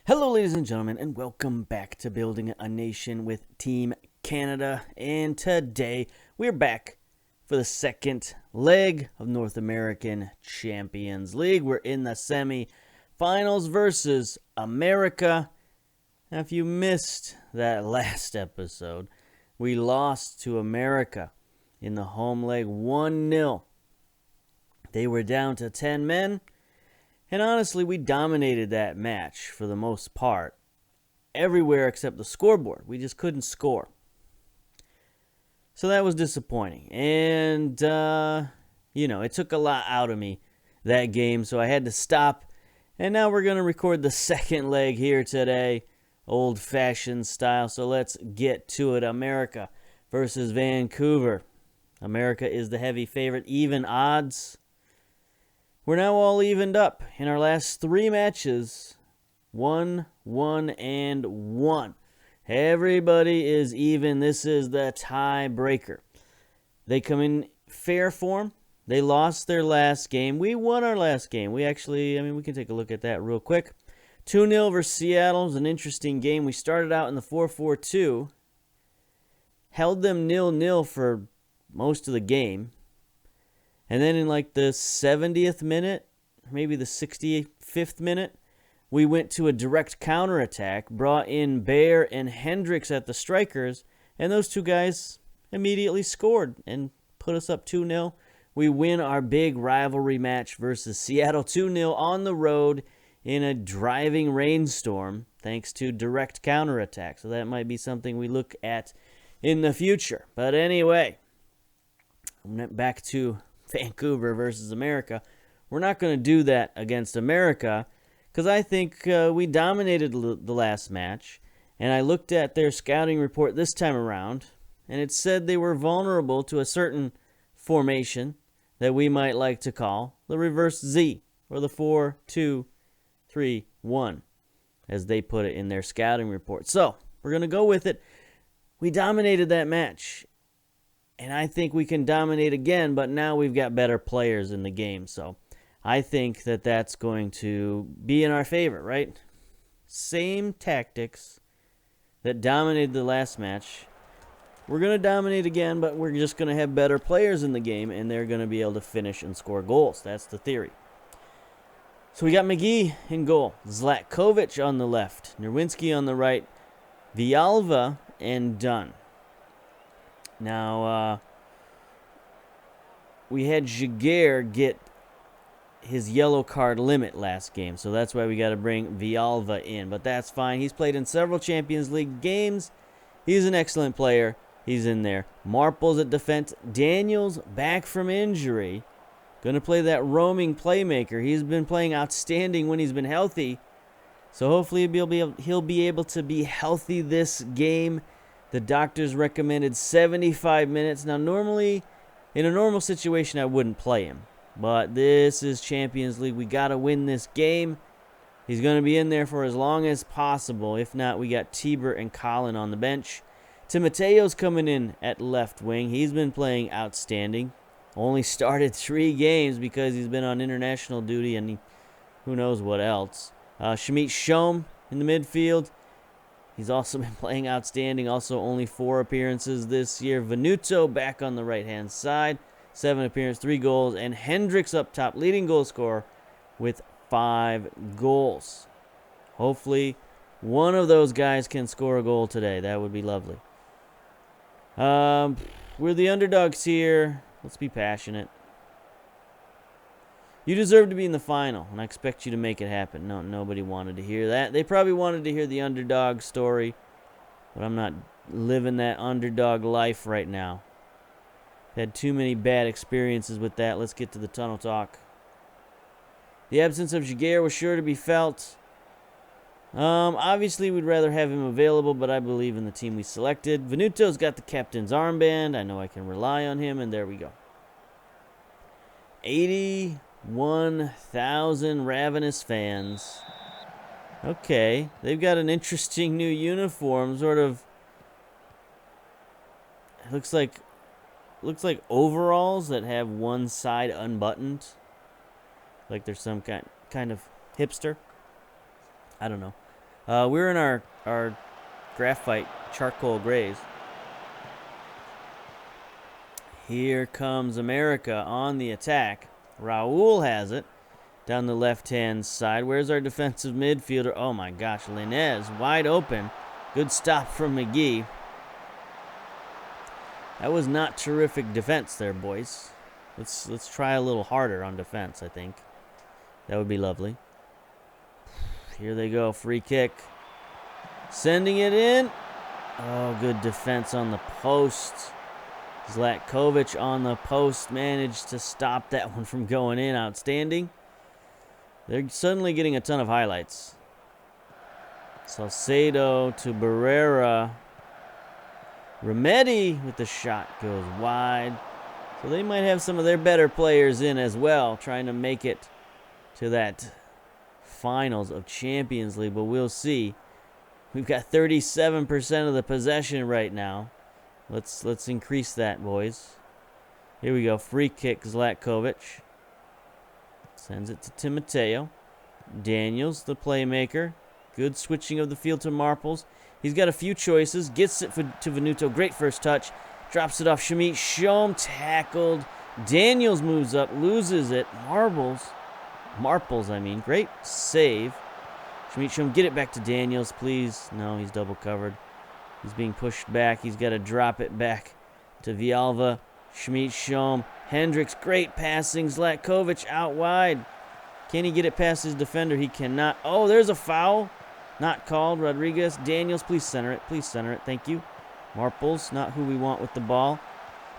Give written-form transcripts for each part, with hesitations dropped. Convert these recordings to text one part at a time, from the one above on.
Hello, ladies and gentlemen, and welcome back to Building a Nation with Team Canada. And today we're back for the second leg of North American Champions League. We're in the semi-finals versus America. Now, if you missed that last episode, we lost to America in the home leg 1-0. They were down to 10 men. And honestly, we dominated that match for the most part. Everywhere except the scoreboard. We just couldn't score. So that was disappointing. And, it took a lot out of me, that game. So I had to stop. And now we're going to record the second leg here today. Old-fashioned style. So let's get to it. America versus Vancouver. America is the heavy favorite. Even odds. We're now all evened up in our last three matches. 1, 1, and 1. Everybody is even. This is the tiebreaker. They come in fair form. They lost their last game. We won our last game. We can take a look at that real quick. 2-0 versus Seattle was an interesting game. We started out in the 4-4-2. Held them 0-0 for most of the game. And then in like the 70th minute, maybe the 65th minute, we went to a direct counterattack, brought in Bear and Hendricks at the strikers, and those two guys immediately scored and put us up 2-0. We win our big rivalry match versus Seattle 2-0 on the road in a driving rainstorm, thanks to direct counterattack. So that might be something we look at in the future. But anyway, back to Vancouver versus America. We're not going to do that against America because I think we dominated the last match, and I looked at their scouting report this time around, and it said they were vulnerable to a certain formation that we might like to call the reverse Z, or the 4-2-3-1, as they put it in their scouting report. So we're going to go with it. We dominated that match. And I think we can dominate again, but now we've got better players in the game. So I think that that's going to be in our favor, right? Same tactics that dominated the last match. We're going to dominate again, but we're just going to have better players in the game, and they're going to be able to finish and score goals. That's the theory. So we got McGee in goal, Zlatkovic on the left, Nerwinski on the right, Villalba, and Dunn. Now, we had Jaguar get his yellow card limit last game, so that's why we got to bring Villalba in. But that's fine. He's played in several Champions League games. He's an excellent player. He's in there. Marple's at defense. Daniels back from injury. Going to play that roaming playmaker. He's been playing outstanding when he's been healthy. So hopefully he'll be able to be healthy this game. The doctors recommended 75 minutes. Now, normally, in a normal situation, I wouldn't play him. But this is Champions League. We got to win this game. He's going to be in there for as long as possible. If not, we got Tiber and Colin on the bench. Timoteo's coming in at left wing. He's been playing outstanding. Only started 3 games because he's been on international duty and who knows what else. Shamit Shom in the midfield. He's also been playing outstanding. Also, only 4 appearances this year. Venuto back on the right-hand side. 7 appearances, 3 goals. And Hendricks up top, leading goal scorer with 5 goals. Hopefully, one of those guys can score a goal today. That would be lovely. We're the underdogs here. Let's be passionate. You deserve to be in the final, and I expect you to make it happen. No, nobody wanted to hear that. They probably wanted to hear the underdog story, but I'm not living that underdog life right now. Had too many bad experiences with that. Let's get to the tunnel talk. The absence of Jaguar was sure to be felt. Obviously, we'd rather have him available, but I believe in the team we selected. Venuto's got the captain's armband. I know I can rely on him, and there we go. 81,000 ravenous fans. Okay, they've got an interesting new uniform, sort of. It looks like overalls that have one side unbuttoned. Like there's some kind of hipster. I don't know. We're in our graphite charcoal grays. Here comes America on the attack. Raul has it down the left-hand side. Where's our defensive midfielder? Oh, my gosh. Linez wide open. Good stop from McGee. That was not terrific defense there, boys. Let's try a little harder on defense, I think. That would be lovely. Here they go. Free kick. Sending it in. Oh, good defense on the post. Zlatkovic on the post managed to stop that one from going in. Outstanding. They're suddenly getting a ton of highlights. Salcedo to Barrera. Remedi with the shot goes wide. So they might have some of their better players in as well, trying to make it to that finals of Champions League, but we'll see. We've got 37% of the possession right now. Let's increase that, boys. Here we go. Free kick, Zlatkovic. Sends it to Timoteo. Daniels, the playmaker. Good switching of the field to Marples. He's got a few choices. Gets it to Venuto. Great first touch. Drops it off Schmidt. Shom tackled. Daniels moves up. Loses it. Marples, I mean. Great save. Schmidt Shom, get it back to Daniels, please. No, he's double covered. He's being pushed back. He's got to drop it back to Vialva. Schmidt Shom. Hendricks, great passing. Zlatkovic out wide. Can he get it past his defender? He cannot. Oh, there's a foul. Not called. Rodriguez. Daniels, please center it. Please center it. Thank you. Marples, not who we want with the ball.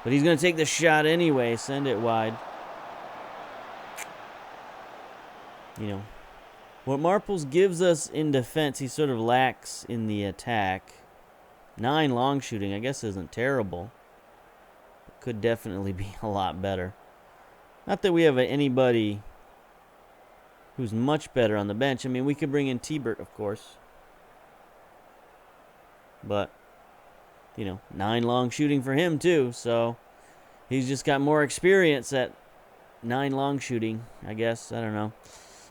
But he's going to take the shot anyway. Send it wide. You know, what Marples gives us in defense, he sort of lacks in the attack. 9 long shooting, I guess, isn't terrible. It could definitely be a lot better. Not that we have anybody who's much better on the bench. I mean, we could bring in T-Bert, of course. But, you know, 9 long shooting for him, too. So, he's just got more experience at 9 long shooting, I guess. I don't know.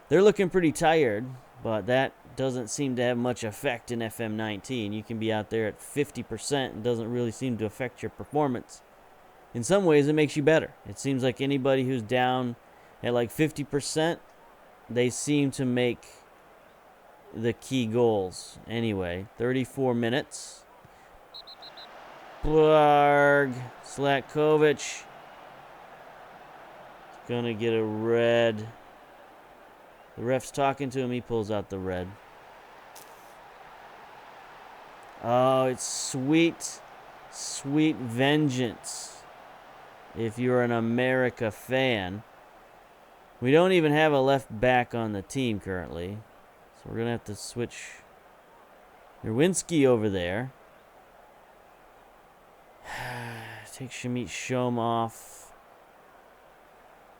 They're looking pretty tired, but that doesn't seem to have much effect in FM19. You can be out there at 50% and doesn't really seem to affect your performance. In some ways, it makes you better. It seems like anybody who's down at like 50%, they seem to make the key goals. Anyway, 34 minutes. Blarg. Zlatkovic. Gonna get a red. The ref's talking to him. He pulls out the red. Oh, it's sweet, sweet vengeance. If you're an America fan. We don't even have a left back on the team currently. So we're going to have to switch Nowinski over there. Take Schmidt Shom off.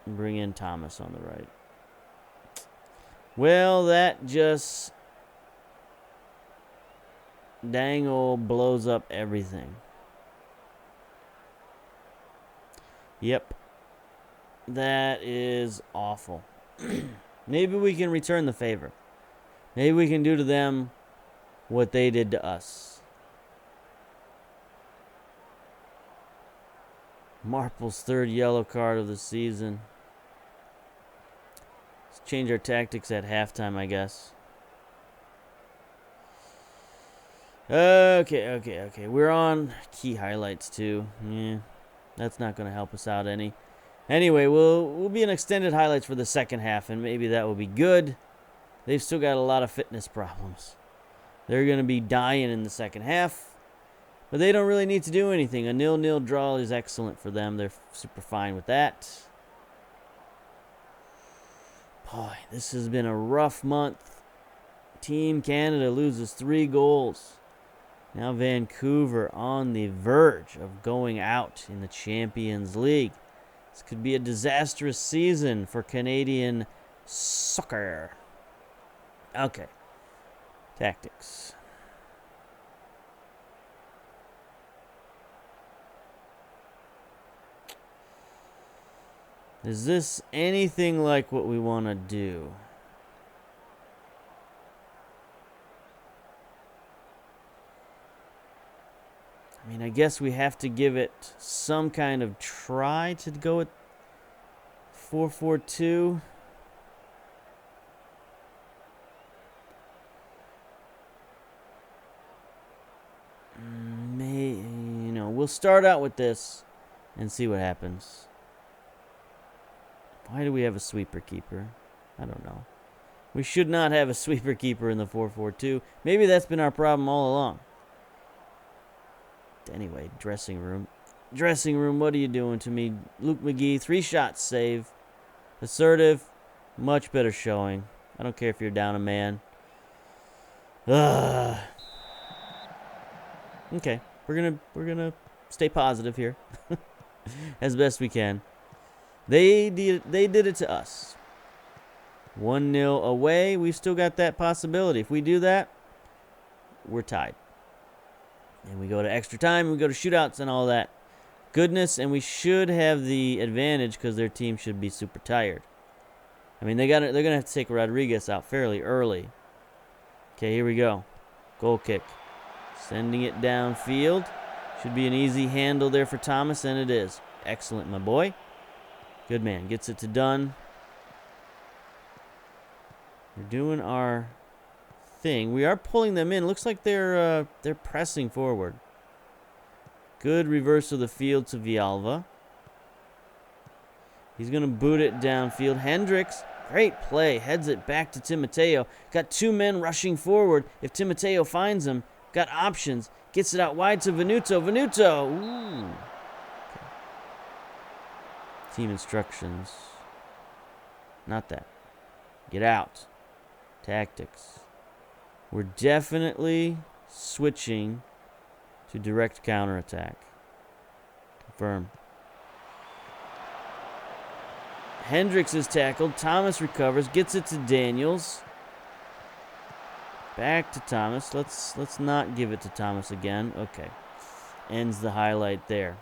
And bring in Thomas on the right. Well, that just dang old blows up everything. Yep. That is awful. Maybe we can return the favor. Maybe we can do to them what they did to us. Marple's 3rd yellow card of the season. Let's change our tactics at halftime, I guess. Okay. We're on key highlights too. Yeah, that's not going to help us out any. Anyway, we'll be in extended highlights for the second half, and maybe that will be good. They've still got a lot of fitness problems. They're going to be dying in the second half, but they don't really need to do anything. A 0-0 draw is excellent for them. They're super fine with that. Boy, this has been a rough month. Team Canada loses 3 goals. Now Vancouver on the verge of going out in the Champions League. This could be a disastrous season for Canadian soccer. Okay. Tactics. Is this anything like what we want to do? I mean, I guess we have to give it some kind of try to go with 4-4-2. We'll start out with this and see what happens. Why do we have a sweeper keeper? I don't know. We should not have a sweeper keeper in the 4-4-2. Maybe that's been our problem all along. Anyway, dressing room. Dressing room, what are you doing to me? Luke McGee, 3 shots save. Assertive, much better showing. I don't care if you're down a man. Ugh. Okay, we're gonna stay positive here as best we can. They did it to us. 1-0 away. We've still got that possibility. If we do that, we're tied. And we go to extra time, we go to shootouts and all that goodness, and we should have the advantage because their team should be super tired. I mean, they're gonna have to take Rodriguez out fairly early. Okay, here we go. Goal kick. Sending it downfield. Should be an easy handle there for Thomas, and it is. Excellent, my boy. Good man. Gets it to Dunn. We're doing our thing. We are pulling them in. Looks like they're pressing forward. Good reverse of the field to Villalba. He's going to boot it downfield. Hendricks, great play. Heads it back to Timoteo. Got 2 men rushing forward. If Timoteo finds him, got options. Gets it out wide to Venuto. Venuto! Ooh. Okay. Team instructions. Not that. Get out. Tactics. We're definitely switching to direct counterattack. Confirm. Hendricks is tackled. Thomas recovers. Gets it to Daniels. Back to Thomas. Let's not give it to Thomas again. Okay. Ends the highlight there.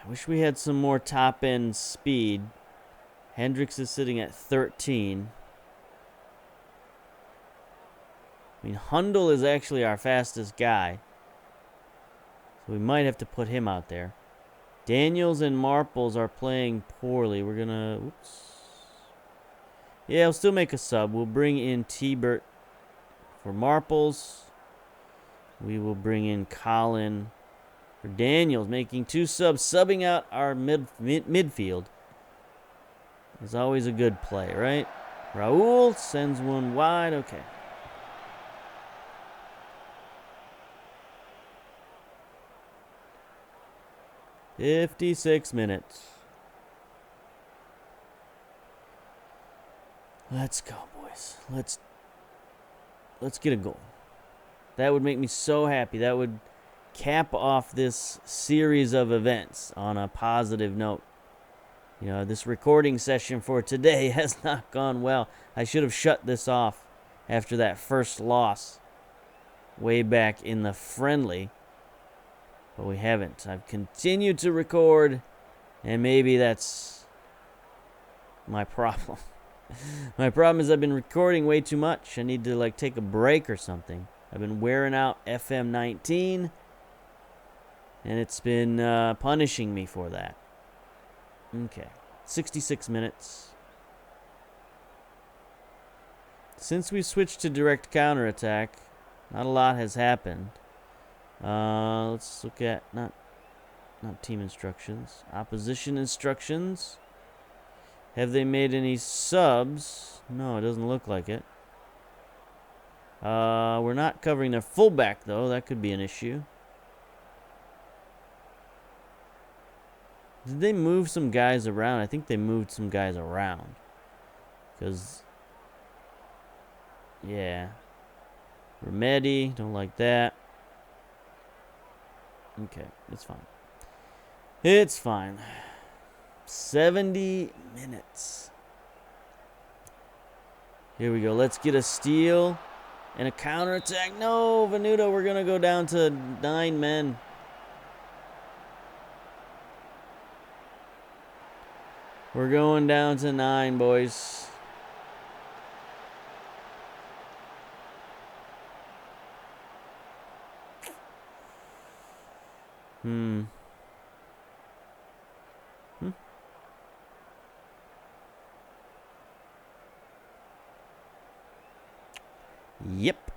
I wish we had some more top-end speed. Hendricks is sitting at 13. I mean, Hundle is actually our fastest guy. So we might have to put him out there. Daniels and Marples are playing poorly. We're going to... Oops. Yeah, we'll still make a sub. We'll bring in T-Bert for Marples. We will bring in Colin for Daniels, making 2 subs, subbing out our midfield. It's always a good play, right? Raul sends one wide. Okay. "56 minutes. Let's go, boys. Let's get a goal. That would make me so happy. That would cap off this series of events on a positive note. You know, this recording session for today has not gone well. I should have shut this off after that first loss way back in the friendly, but we haven't. I've continued to record, and maybe that's my problem. My problem is I've been recording way too much. I need to, take a break or something. I've been wearing out FM19, and it's been punishing me for that. Okay, 66 minutes. Since we switched to direct counterattack, not a lot has happened. Let's look at not team instructions, opposition instructions. Have they made any subs? No, it doesn't look like it. We're not covering their fullback though. That could be an issue. Did they move some guys around? I think they moved some guys around. Because, yeah. Remedi, don't like that. Okay, it's fine. It's fine. 70 minutes. Here we go. Let's get a steal and a counterattack. No, Venuto, we're going to go down to 9 men. We're going down to 9, boys. Yep.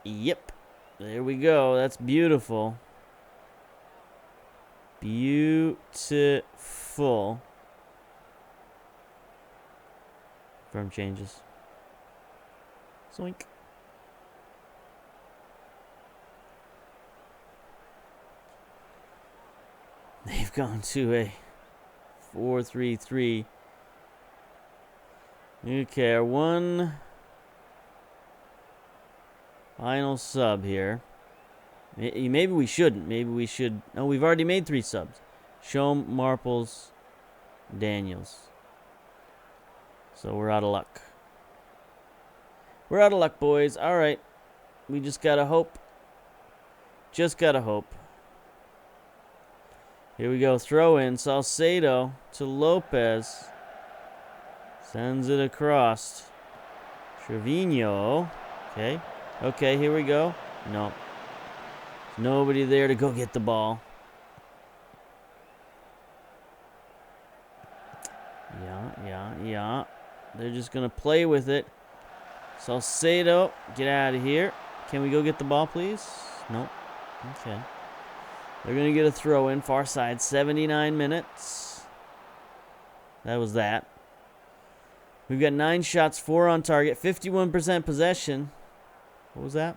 Yep. There we go. That's beautiful. Beautiful. Firm changes. Zoink. They've gone to a 4-3-3. Okay, our one final sub here. Maybe we shouldn't. Maybe we should. Oh, we've already made 3 subs. Shom, Marples, Daniels. So we're out of luck. We're out of luck, boys. All right. We just gotta hope. Just gotta hope. Here we go. Throw in. Salcedo to Lopez. Sends it across. Trevino. Okay. Okay, here we go. No. There's nobody there to go get the ball. Yeah. They're just going to play with it. Salcedo, get out of here. Can we go get the ball, please? Nope. Okay. They're going to get a throw in. Far side, 79 minutes. That was that. We've got 9 shots, 4 on target, 51% possession. What was that?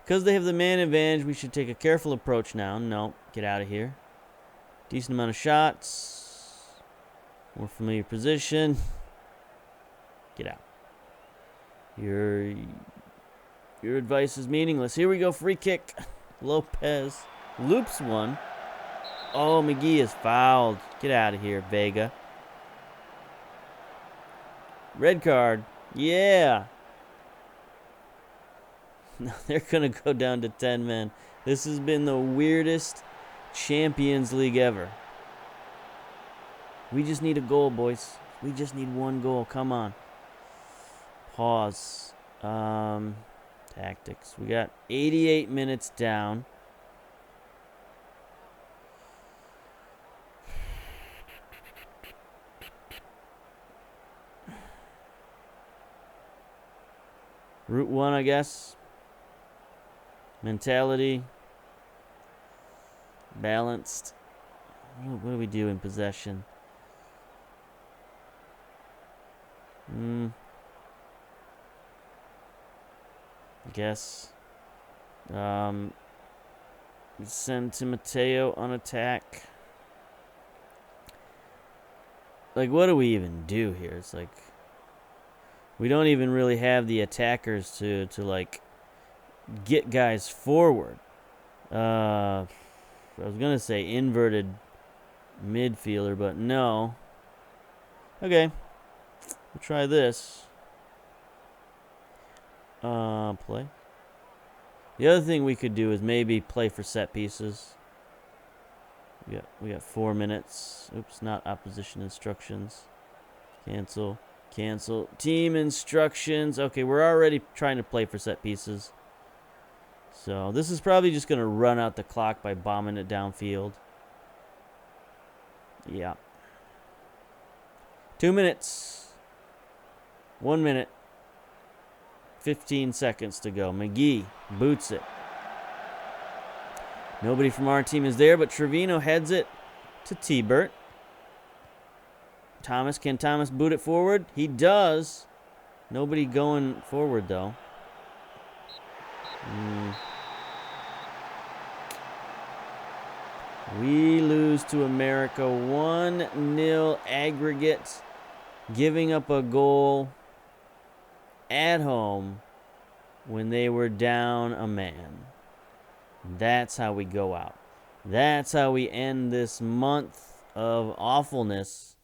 Because they have the man advantage, we should take a careful approach now. No, get out of here. Decent amount of shots. More familiar position. Get out. Your advice is meaningless. Here we go, free kick. Lopez loops one. Oh, McGee is fouled. Get out of here, Vega. Red card. Yeah. No, they're going to go down to 10 men. This has been the weirdest Champions League ever. We just need a goal, boys. We just need 1 goal. Come on. Pause. Tactics. We got 88 minutes down. Route 1, I guess. Mentality. Balanced. What do we do in possession? I guess. Send to Mateo on attack. Like, what do we even do here? It's like we don't even really have the attackers to like get guys forward. I was gonna say inverted midfielder, but no. Okay, we'll try this. Play. The other thing we could do is maybe play for set pieces. We got 4 minutes. Oops, not opposition instructions. Cancel. Team instructions. Okay, we're already trying to play for set pieces. So this is probably just going to run out the clock by bombing it downfield. Yeah. 2 minutes. 1 minute. 15 seconds to go. McGee boots it. Nobody from our team is there, but Trevino heads it to T-Bert. Thomas, can Thomas boot it forward? He does. Nobody going forward, though. We lose to America 1-0 aggregate, giving up a goal at home when they were down a man. That's how we go out. That's how we end this month of awfulness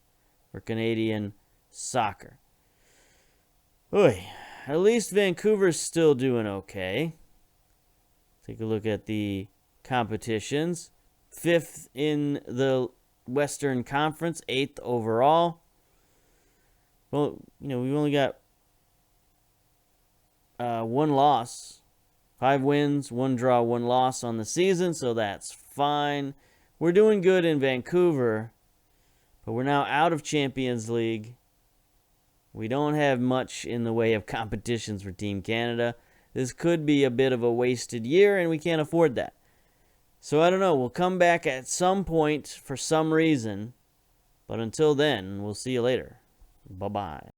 for Canadian soccer. Oy, at least Vancouver's still doing okay. Take a look at the competitions. 5th in the Western Conference, 8th overall. Well, we've only got 1 loss, 5 wins, 1 draw, 1 loss on the season, so that's fine. We're doing good in Vancouver, but we're now out of Champions League. We don't have much in the way of competitions for Team Canada. This could be a bit of a wasted year, and we can't afford that. So I don't know. We'll come back at some point for some reason. But until then, we'll see you later. Bye-bye.